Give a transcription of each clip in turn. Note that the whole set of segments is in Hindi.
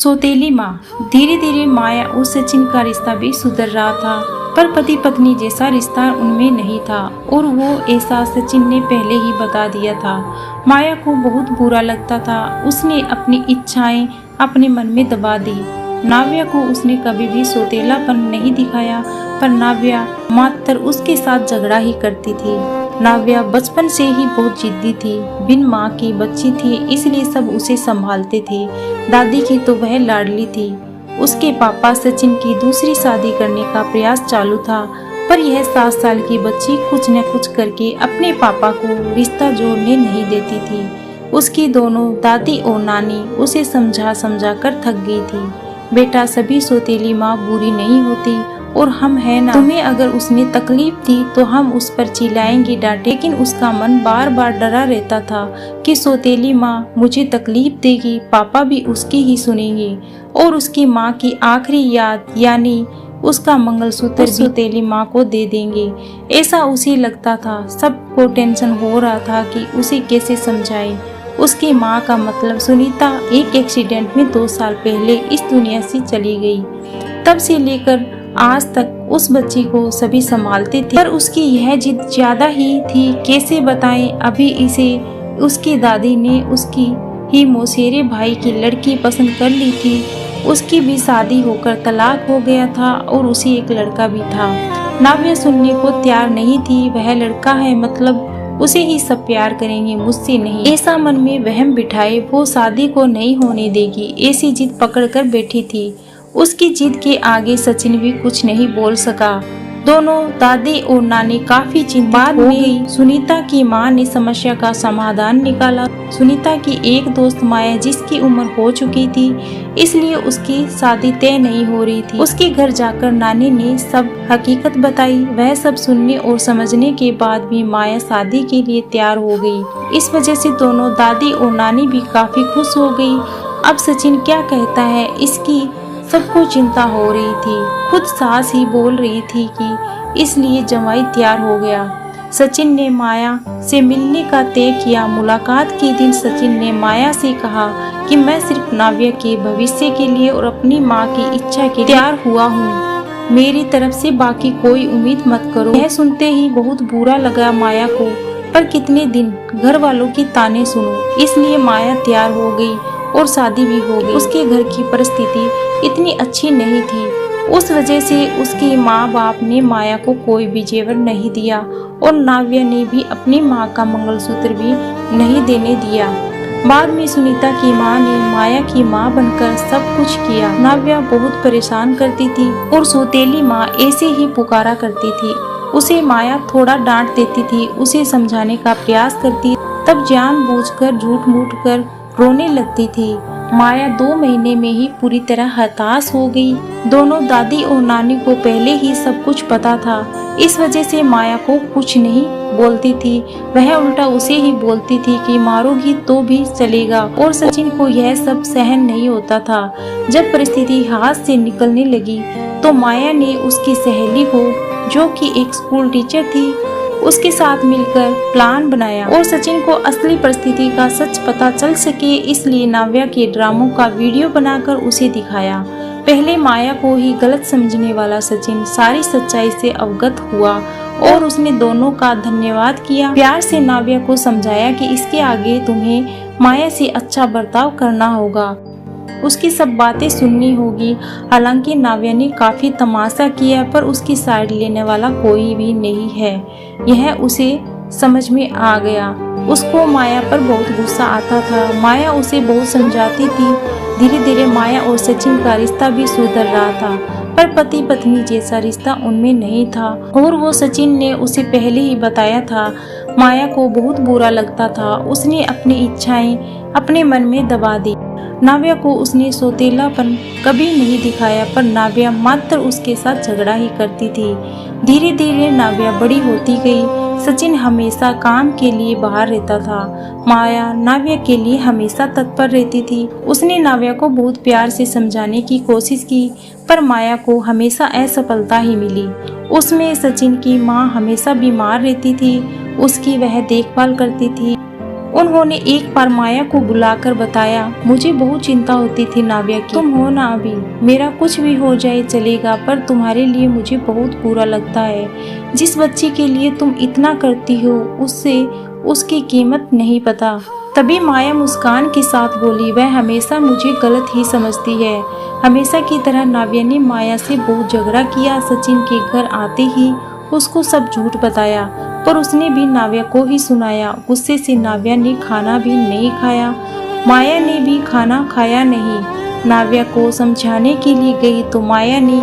सौतेली माँ। धीरे धीरे माया और सचिन का रिश्ता भी सुधर रहा था, पर पति पत्नी जैसा रिश्ता उनमें नहीं था और वो ऐसा सचिन ने पहले ही बता दिया था। माया को बहुत बुरा लगता था। उसने अपनी इच्छाएं अपने मन में दबा दी। नाव्या को उसने कभी भी सौतेलापन नहीं दिखाया, पर नाव्या मात्र उसके साथ झगड़ा ही करती थी। नाव्या बचपन से ही बहुत जिद्दी थी। बिन माँ की बच्ची थी, इसलिए सब उसे संभालते थे। दादी की तो वह लाडली थी। उसके पापा सचिन की दूसरी शादी करने का प्रयास चालू था, पर यह 7 साल की बच्ची कुछ न कुछ करके अपने पापा को रिश्ता जोड़ने नहीं देती थी। उसकी दोनों दादी और नानी उसे समझा समझा कर थक गई थी। बेटा, सभी सौतेली माँ बुरी नहीं होती और हम है ना, तुम्हें अगर उसने तकलीफ दी तो हम उस पर चिल्लाएंगे, डांटे। लेकिन उसका मन बार बार डरा रहता था कि सौतेली माँ मुझे तकलीफ देगी, पापा भी उसकी ही सुनेंगे और उसकी माँ की आखिरी याद यानी उसका मंगलसूत्र सौतेली माँ को दे देंगे। ऐसा उसे लगता था। सबको टेंशन हो रहा था कि उसे कैसे समझाए। उसकी माँ का मतलब सुनीता एक एक्सीडेंट में 2 साल पहले इस दुनिया से चली गई। तब से लेकर आज तक उस बच्ची को सभी संभालते थे, पर उसकी यह जिद ज्यादा ही थी। कैसे बताएं, अभी इसे उसकी दादी ने उसकी ही मौसेरे भाई की लड़की पसंद कर ली थी। उसकी भी शादी होकर तलाक हो गया था और उसे एक लड़का भी था। नाव्या सुनने को तैयार नहीं थी। वह लड़का है, मतलब उसे ही सब प्यार करेंगे, मुझसे नहीं। ऐसा मन में वहम बिठाए वो शादी को नहीं होने देगी, ऐसी जिद पकड़ कर बैठी थी। उसकी जिद के आगे सचिन भी कुछ नहीं बोल सका। दोनों दादी और नानी काफी चिंतित हो गई। सुनीता की माँ ने समस्या का समाधान निकाला। सुनीता की एक दोस्त माया, जिसकी उम्र हो चुकी थी, इसलिए उसकी शादी तय नहीं हो रही थी। उसके घर जाकर नानी ने सब हकीकत बताई। वह सब सुनने और समझने के बाद भी माया शादी के लिए तैयार हो गई। इस वजह से दोनों दादी और नानी भी काफी खुश हो गई। अब सचिन क्या कहता है, इसकी सबको चिंता हो रही थी। खुद सास ही बोल रही थी कि इसलिए जमाई तैयार हो गया। सचिन ने माया से मिलने का तय किया। मुलाकात के दिन सचिन ने माया से कहा कि मैं सिर्फ नाव्या के भविष्य के लिए और अपनी माँ की इच्छा के लिए तैयार हुआ हूँ। मेरी तरफ से बाकी कोई उम्मीद मत करो। यह सुनते ही बहुत बुरा लगा माया को, पर कितने दिन घर वालों की ताने सुनो। इसलिए माया तैयार हो गई और शादी भी हो गई। उसके घर की परिस्थिति इतनी अच्छी नहीं थी, उस वजह से उसके माँ बाप ने माया को कोई भी जेवर नहीं दिया और नाव्या ने भी अपनी माँ का मंगलसूत्र भी नहीं देने दिया। बाद में सुनीता की माँ ने माया की माँ बनकर सब कुछ किया। नाव्या बहुत परेशान करती थी और सौतेली माँ ऐसे ही पुकारा करती थी। उसे माया थोड़ा डांट देती थी, उसे समझाने का प्रयास करती, तब जानबूझकर झूठ मूठ कर रोने लगती थी। माया 2 महीने में ही पूरी तरह हताश हो गई। दोनों दादी और नानी को पहले ही सब कुछ पता था, इस वजह से माया को कुछ नहीं बोलती थी। वह उल्टा उसे ही बोलती थी कि मारोगी तो भी चलेगा, और सचिन को यह सब सहन नहीं होता था। जब परिस्थिति हाथ से निकलने लगी तो माया ने उसकी सहेली को, जो कि एक स्कूल टीचर थी, उसके साथ मिलकर प्लान बनाया और सचिन को असली परिस्थिति का सच पता चल सके, इसलिए नाव्या के ड्रामों का वीडियो बनाकर उसे दिखाया। पहले माया को ही गलत समझने वाला सचिन सारी सच्चाई से अवगत हुआ और उसने दोनों का धन्यवाद किया। प्यार से नाव्या को समझाया कि इसके आगे तुम्हें माया से अच्छा बर्ताव करना होगा, उसकी सब बातें सुननी होगी। हालांकि नाव्या ने काफी तमाशा किया, पर उसकी साइड लेने वाला कोई भी नहीं है, यह उसे समझ में आ गया। उसको माया पर बहुत गुस्सा आता था। माया उसे बहुत समझाती थी। धीरे धीरे माया और सचिन का रिश्ता भी सुधर रहा था, पर पति पत्नी जैसा रिश्ता उनमें नहीं था और वो सचिन ने उसे पहले ही बताया था। माया को बहुत बुरा लगता था। उसने अपनी इच्छाएं अपने मन में दबा दी। नाव्या को उसने सौतेलापन कभी नहीं दिखाया, पर नाव्या मात्र उसके साथ झगड़ा ही करती थी। धीरे धीरे नाव्या बड़ी होती गई। सचिन हमेशा काम के लिए बाहर रहता था। माया नाव्या के लिए हमेशा तत्पर रहती थी। उसने नाव्या को बहुत प्यार से समझाने की कोशिश की, पर माया को हमेशा असफलता ही मिली। उसमें सचिन की माँ हमेशा बीमार रहती थी, उसकी वह देखभाल करती थी। उन्होंने एक बार माया को बुलाकर बताया, मुझे बहुत चिंता होती थी नाव्या की, तुम हो ना अभी, मेरा कुछ भी हो जाए चलेगा, पर तुम्हारे लिए मुझे बहुत बुरा लगता है। जिस बच्ची के लिए तुम इतना करती हो उससे उसकी कीमत नहीं पता। तभी माया मुस्कान के साथ बोली, वह हमेशा मुझे गलत ही समझती है। हमेशा की तरह नाव्या ने माया से बहुत झगड़ा किया। सचिन के घर आते ही उसको सब झूठ बताया, पर उसने भी नाव्या को ही सुनाया। गुस्से से नाव्या ने खाना भी नहीं खाया, माया ने भी खाना खाया नहीं। नाव्या को समझाने के लिए गई तो माया ने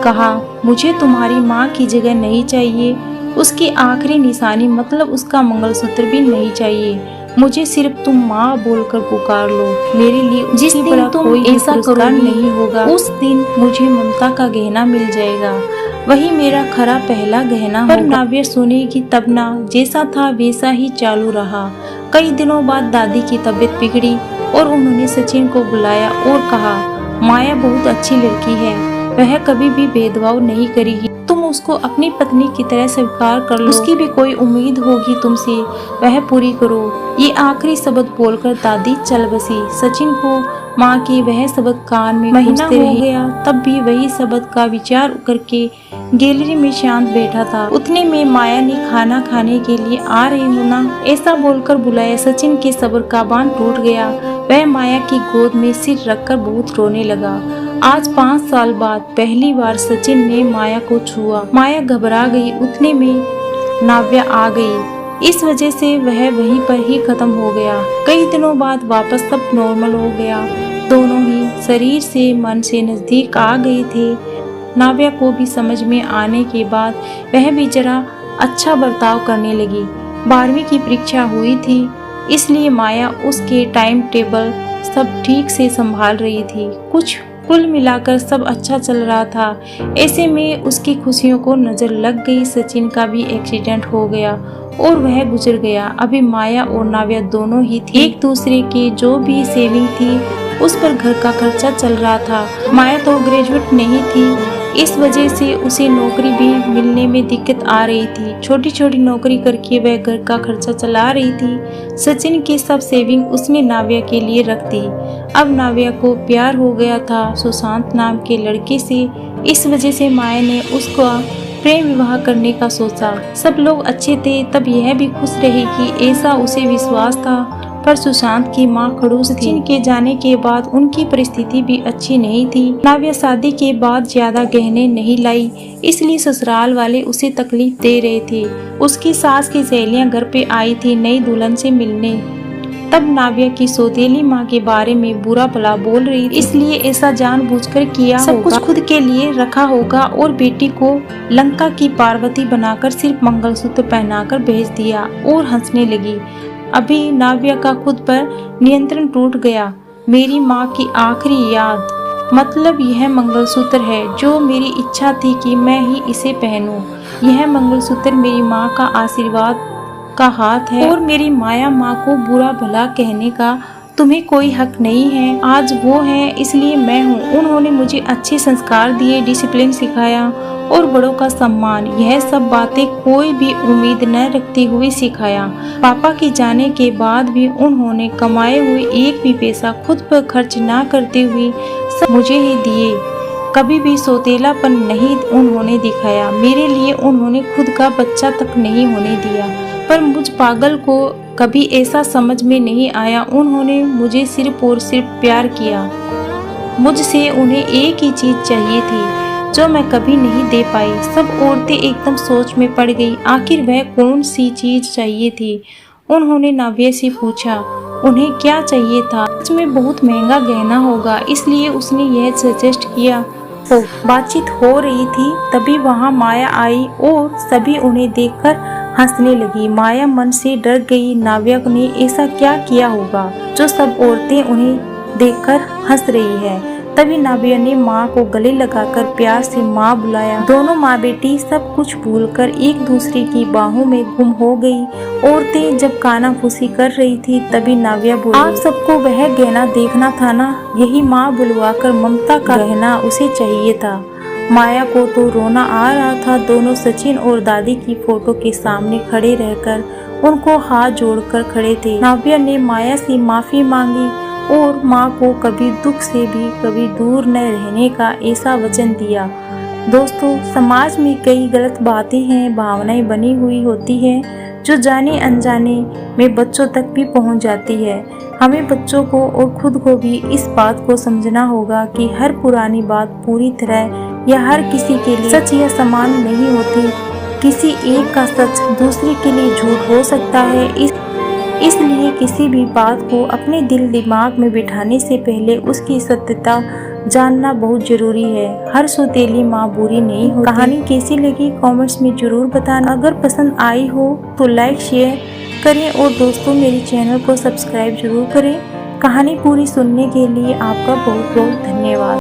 कहा, मुझे तुम्हारी माँ की जगह नहीं चाहिए, उसकी आखिरी निशानी मतलब उसका मंगलसूत्र भी नहीं चाहिए। मुझे सिर्फ तुम माँ बोलकर पुकार लो। मेरे लिए जिस दिन तुम ऐसा करोगी नहीं होगा, उस दिन मुझे ममता का गहना मिल जाएगा, वही मेरा खरा पहला गहना। पर नाव्या सुनेगी तब ना, जैसा था वैसा ही चालू रहा। कई दिनों बाद दादी की तबीयत बिगड़ी और उन्होंने सचिन को बुलाया और कहा, माया बहुत अच्छी लड़की है, वह कभी भी भेदभाव नहीं करेगी, तुम उसको अपनी पत्नी की तरह स्वीकार कर लो। उसकी भी कोई उम्मीद होगी तुमसे, वह पूरी करो। ये आखिरी शब्द बोलकर दादी चल बसी। सचिन को माँ के वह शब्द कान में महीना हो गया, तब भी वही शब्द का विचार करके गैलरी में शांत बैठा था। उतने में माया ने खाना खाने के लिए आ रही हो ना, ऐसा बोलकर बुलाया। सचिन के सब्र का बांध टूट गया। वह माया की गोद में सिर रखकर बहुत रोने लगा। आज 5 साल बाद पहली बार सचिन ने माया को छुआ। माया घबरा गई। उतने में नाव्या आ गई। इस वजह से वह वहीं पर ही खत्म हो गया। कई दिनों बाद वापस सब नॉर्मल हो गया। दोनों ही शरीर से मन से नजदीक आ गए थे। नाव्या को भी समझ में आने के बाद वह भी जरा अच्छा बर्ताव करने लगी। 12वीं की परीक्षा हुई थी, इसलिए माया उसके टाइम टेबल सब ठीक से संभाल रही थी। कुल मिलाकर सब अच्छा चल रहा था। ऐसे में उसकी खुशियों को नजर लग गई। सचिन का भी एक्सीडेंट हो गया और वह गुजर गया। अभी माया और नाव्या दोनों ही थी। एक दूसरे के जो भी सेविंग थी उस पर घर का खर्चा चल रहा था। माया तो ग्रेजुएट नहीं थी, इस वजह से उसे नौकरी भी मिलने में दिक्कत आ रही थी। छोटी छोटी नौकरी करके वह घर का खर्चा चला रही थी। सचिन की सब सेविंग उसने नाव्या के लिए रख दी। अब नाव्या को प्यार हो गया था सुशांत नाम के लड़के से। इस वजह से माया ने उसका प्रेम विवाह करने का सोचा। सब लोग अच्छे थे, तब यह भी खुश रहेगी ऐसा उसे विश्वास था। पर सुशांत की मां खड़ूस थी। सचिन के जाने के बाद उनकी परिस्थिति भी अच्छी नहीं थी। नाव्या शादी के बाद ज्यादा गहने नहीं लाई, इसलिए ससुराल वाले उसे तकलीफ दे रहे थे। उसकी सास की सहेलियां घर पे आई थी नई दुल्हन से मिलने। तब नाव्या की सौतेली माँ के बारे में बुरा भला बोल रही थी, इसलिए ऐसा जानबूझकर किया होगा। सब कुछ खुद के लिए रखा होगा और बेटी को लंका की पार्वती बनाकर सिर्फ मंगलसूत्र पहनाकर भेज दिया और हंसने लगी। अभी नाव्या का खुद पर नियंत्रण टूट गया। मेरी माँ की आखिरी याद, मतलब यह मंगलसूत्र है जो मेरी इच्छा थी कि मैं ही इसे पहनूं। यह मंगलसूत्र मेरी माँ का आशीर्वाद का हाथ है और मेरी माया माँ को बुरा भला कहने का तुम्हें कोई हक नहीं है। आज वो है इसलिए मैं हूँ। उन्होंने मुझे अच्छे संस्कार दिए, डिसिप्लिन सिखाया और बड़ों का सम्मान। यह सब बातें कोई भी उम्मीद न रखते हुए सिखाया। पापा के जाने के बाद भी उन्होंने कमाए हुए एक भी पैसा खुद पर खर्च ना करते हुए सब मुझे ही दिए। कभी भी सौतेलापन नहीं उन्होंने दिखाया। मेरे लिए उन्होंने खुद का बच्चा तक नहीं होने दिया। पर मुझ पागल को कभी ऐसा समझ में नहीं आया। उन्होंने मुझे सिर्फ और सिर्फ प्यार किया। मुझसे उन्हें एक ही चीज चाहिए थी जो मैं कभी नहीं दे पाई। सब औरतें एकदम सोच में पड़ गई। आखिर वह कौन सी चीज चाहिए थी? उन्होंने नाव्या से पूछा उन्हें क्या चाहिए था। सच में बहुत महंगा गहना होगा, इसलिए उसने यह सजेस्ट किया। बातचीत हो रही थी तभी वहाँ माया आई और सभी उन्हें देखकर हंसने लगी। माया मन से डर गई। नाव्या ने ऐसा क्या किया होगा जो सब औरतें उन्हें देखकर हंस रही है। तभी नाव्या ने माँ को गले लगाकर प्यार से माँ बुलाया। दोनों माँ बेटी सब कुछ भूलकर एक दूसरे की बाहों में गुम हो गई। औरतें जब कानाफूसी कर रही थी तभी नाव्या बोली, आप सबको वह गहना देखना था ना, यही माँ बुलवाकर ममता का गहना उसे चाहिए था। माया को तो रोना आ रहा था। दोनों सचिन और दादी की फोटो के सामने खड़े रहकर उनको हाथ जोड़कर खड़े थे। नव्या ने माया से माफी मांगी और माँ को कभी दुख से भी कभी दूर न रहने का ऐसा वचन दिया। दोस्तों, समाज में कई गलत बातें हैं, भावनाएं बनी हुई होती हैं जो जाने अनजाने में बच्चों तक भी पहुंच जाती है। हमें बच्चों को और खुद को भी इस बात को समझना होगा कि हर पुरानी बात पूरी तरह या हर किसी के लिए सच या समान नहीं होती। किसी एक का सच दूसरे के लिए झूठ हो सकता है। इसलिए किसी भी बात को अपने दिल दिमाग में बिठाने से पहले उसकी सत्यता जानना बहुत जरूरी है। हर सौतेली माँ बुरी नहीं होती। कहानी कैसी लगी कमेंट्स में जरूर बताना। अगर पसंद आई हो तो लाइक शेयर करें और दोस्तों मेरे चैनल को सब्सक्राइब जरूर करें। कहानी पूरी सुनने के लिए आपका बहुत बहुत धन्यवाद।